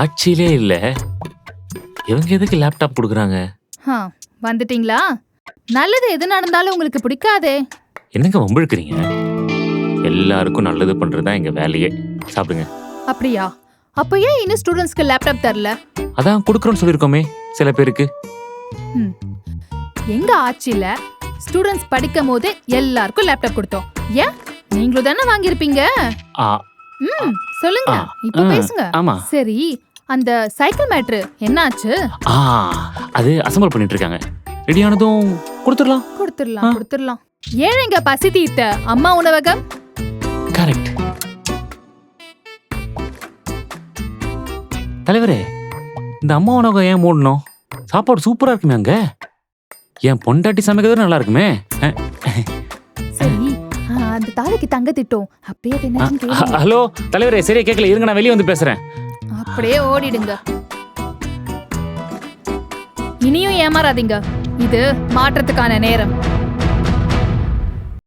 ஆட்சியிலே இல்ல. இவங்க எதுக்கு லேப்டாப் கொடுக்குறாங்க? வந்துட்டீங்களா? நல்லது எது நடந்தாலும் உங்களுக்கு பிடிக்காதே. என்னங்க வம்பிழுக்கிறீங்க? எல்லாருக்கும் நல்லது பண்றதுதான் எங்க வேலையே. சாப்பிடுங்க. அப்படியா? அப்ப ஏன் இன்னும் ஸ்டூடெண்ட்ஸ்க்கு லேப்டாப் தரல? அதான் கொடுக்குறோன்னு சொல்லிருக்கோமே சில பேருக்கு. எங்க ஆட்சியில ஸ்டூடெண்ட்ஸ் படிக்கும் போது எல்லாருக்கும் லேப்டாப் கொடுத்தோம். ஏன் நீங்களும் தானே வாங்கியிருப்பீங்க? சொல்லுங்க, இப்ப பேசுங்க. ஆமா. சரி, அந்த சைக்கிள் மேட்ரு என்னாச்சு? அது அசம்பிள் பண்ணிட்டு இருக்காங்க. ரெடி ஆனதும் கொடுத்துடலாம். ஏழைங்க பசி தீர்த்த அம்மா உணவகம். கரெக்ட். தலைவரே, இந்த அம்மா உணவகம் ஏன் மூடணும்? சாப்பாடு சூப்பரா இருக்குமே அங்க. என் பொண்டாட்டி சமைக்கிறது நல்லா இருக்குமே. சரி, அந்த தாலிக்கு தங்க திட்டம் அப்படியே என்னன்னு கேளுங்க. ஹலோ தலைவரே, சரியா கேட்கல, இருங்க நான் வெளியே வந்து பேசுறேன். அப்படியே ஓடிடுங்க. இனியும் ஏமாறாதீங்க, இது மாற்றத்துக்கான நேரம்.